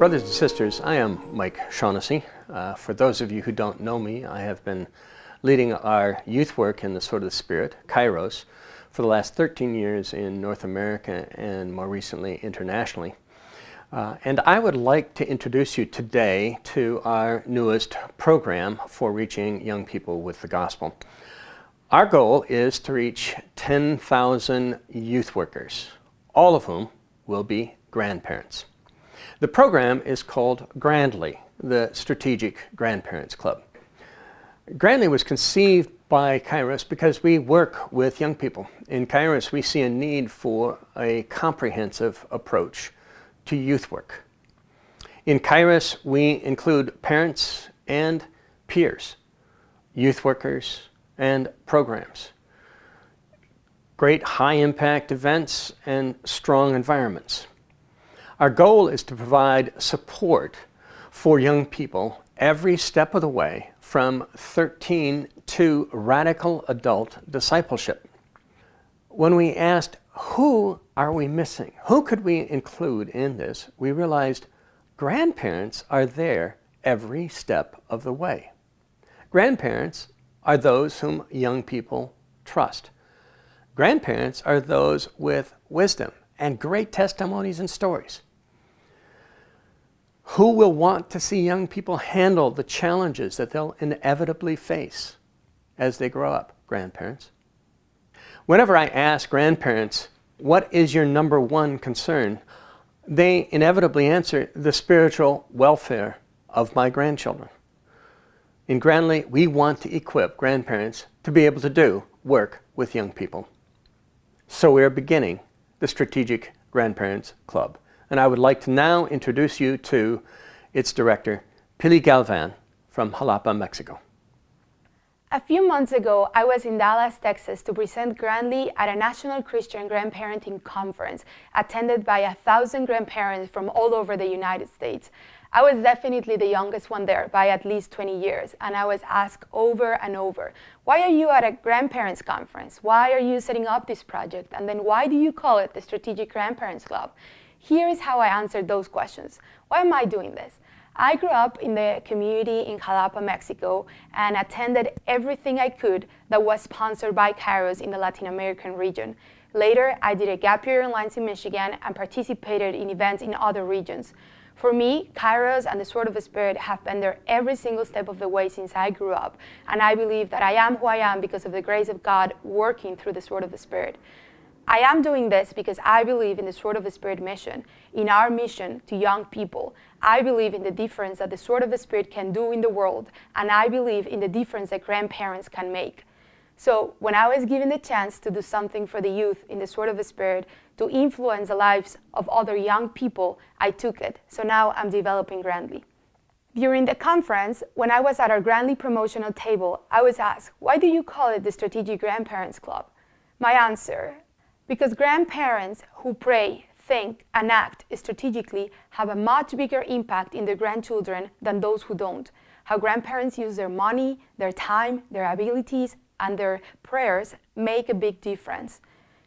Brothers and sisters, I am Mike Shaughnessy. For those of you who don't know me, I have been leading our youth work in the Sword of the Spirit, Kairos, for the last 13 years in North America and more recently internationally. And I would like to introduce you today to our newest program for reaching young people with the gospel. Our goal is to reach 10,000 youth workers, all of whom will be grandparents. The program is called Grandly, the Strategic Grandparents Club. Grandly was conceived by Kairos because we work with young people. In Kairos, we see a need for a comprehensive approach to youth work. In Kairos, we include parents and peers, youth workers, and programs, great high-impact events, and strong environments. Our goal is to provide support for young people every step of the way from 13 to radical adult discipleship. When we asked, who are we missing? Who could we include in this? We realized grandparents are there every step of the way. Grandparents are those whom young people trust. Grandparents are those with wisdom and great testimonies and stories. Who will want to see young people handle the challenges that they'll inevitably face as they grow up? Grandparents. Whenever I ask grandparents, what is your number one concern? They inevitably answer, the spiritual welfare of my grandchildren. In Grandly, we want to equip grandparents to be able to do work with young people. So we're beginning the Strategic Grandparents Club. And I would like to now introduce you to its director, Pili Galvan from Jalapa, Mexico. A few months ago, I was in Dallas, Texas to present Grandly at a National Christian Grandparenting Conference attended by 1,000 grandparents from all over the United States. I was definitely the youngest one there by at least 20 years, and I was asked over and over, why are you at a grandparents conference? Why are you setting up this project? And then why do you call it the Strategic Grandparents Club? Here is how I answered those questions. Why am I doing this? I grew up in the community in Jalapa, Mexico, and attended everything I could that was sponsored by Kairos in the Latin American region. Later, I did a gap year in Lansing, Michigan, and participated in events in other regions. For me, Kairos and the Sword of the Spirit have been there every single step of the way since I grew up, and I believe that I am who I am because of the grace of God working through the Sword of the Spirit. I am doing this because I believe in the Sword of the Spirit mission, in our mission to young people. I believe in the difference that the Sword of the Spirit can do in the world, and I believe in the difference that grandparents can make. So when I was given the chance to do something for the youth in the Sword of the Spirit, to influence the lives of other young people, I took it. So now I'm developing Grandly. During the conference, when I was at our Grandly promotional table, I was asked, why do you call it the Strategic Grandparents Club? My answer, because grandparents who pray, think, and act strategically have a much bigger impact in their grandchildren than those who don't. How grandparents use their money, their time, their abilities, and their prayers make a big difference.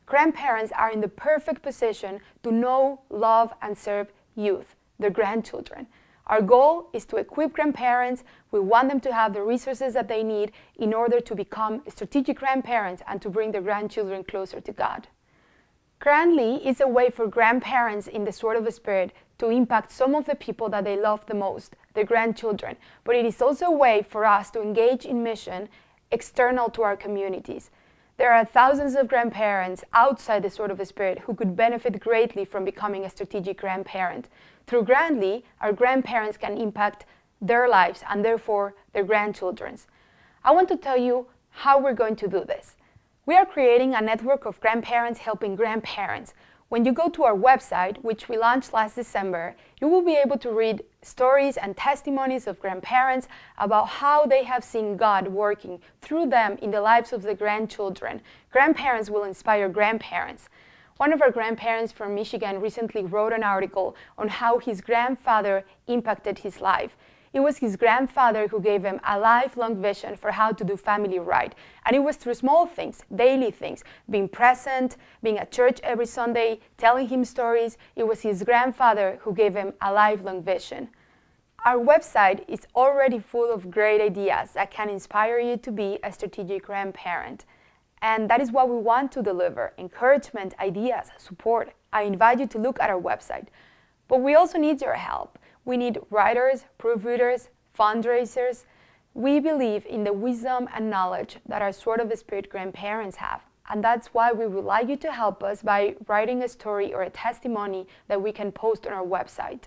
Grandparents are in the perfect position to know, love, and serve youth, their grandchildren. Our goal is to equip grandparents. We want them to have the resources that they need in order to become strategic grandparents and to bring their grandchildren closer to God. Grandly is a way for grandparents in the Sword of the Spirit to impact some of the people that they love the most, their grandchildren. But it is also a way for us to engage in mission external to our communities. There are thousands of grandparents outside the Sword of the Spirit who could benefit greatly from becoming a strategic grandparent. Through Grandly, our grandparents can impact their lives and therefore their grandchildren's. I want to tell you how we're going to do this. We are creating a network of grandparents helping grandparents. When you go to our website, which we launched last December, you will be able to read stories and testimonies of grandparents about how they have seen God working through them in the lives of the grandchildren. Grandparents will inspire grandparents. One of our grandparents from Michigan recently wrote an article on how his grandfather impacted his life. It was his grandfather who gave him a lifelong vision for how to do family right. And it was through small things, daily things, being present, being at church every Sunday, telling him stories. It was his grandfather who gave him a lifelong vision. Our website is already full of great ideas that can inspire you to be a strategic grandparent. And that is what we want to deliver: encouragement, ideas, support. I invite you to look at our website. But we also need your help. We need writers, proofreaders, fundraisers. We believe in the wisdom and knowledge that our Sword of the Spirit grandparents have. And that's why we would like you to help us by writing a story or a testimony that we can post on our website.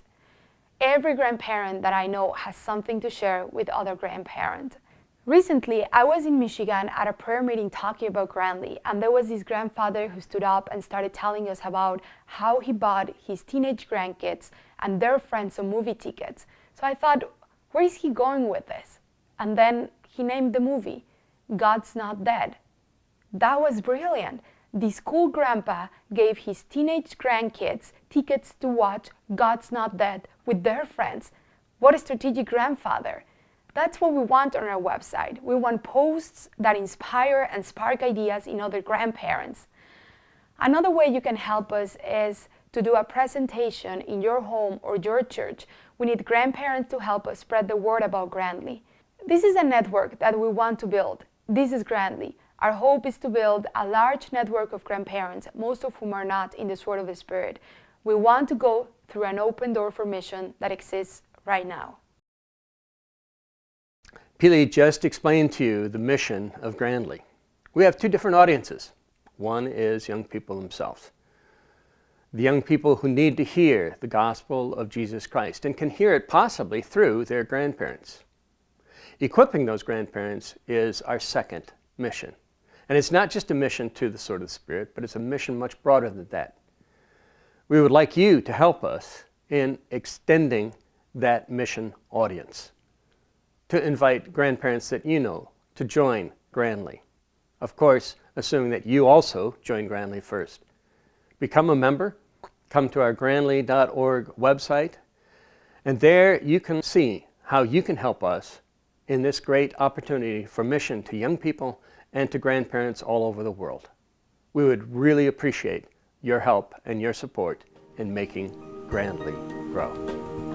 Every grandparent that I know has something to share with other grandparents. Recently, I was in Michigan at a prayer meeting talking about Grandly, and there was this grandfather who stood up and started telling us about how he bought his teenage grandkids and their friends some movie tickets. So I thought, where is he going with this? And then he named the movie, God's Not Dead. That was brilliant. This cool grandpa gave his teenage grandkids tickets to watch God's Not Dead with their friends. What a strategic grandfather. That's what we want on our website. We want posts that inspire and spark ideas in other grandparents. Another way you can help us is to do a presentation in your home or your church. We need grandparents to help us spread the word about Grandly. This is a network that we want to build. This is Grandly. Our hope is to build a large network of grandparents, most of whom are not in the Sword of the Spirit. We want to go through an open door for mission that exists right now. Pili just explained to you the mission of Grandly. We have two different audiences. One is young people themselves. The young people who need to hear the gospel of Jesus Christ and can hear it possibly through their grandparents. Equipping those grandparents is our second mission. And it's not just a mission to the Sword of the Spirit, but it's a mission much broader than that. We would like you to help us in extending that mission audience, to invite grandparents that you know to join Grandly. Of course, assuming that you also join Grandly first. Become a member, come to our grandly.org website, and there you can see how you can help us in this great opportunity for mission to young people and to grandparents all over the world. We would really appreciate your help and your support in making Grandly grow.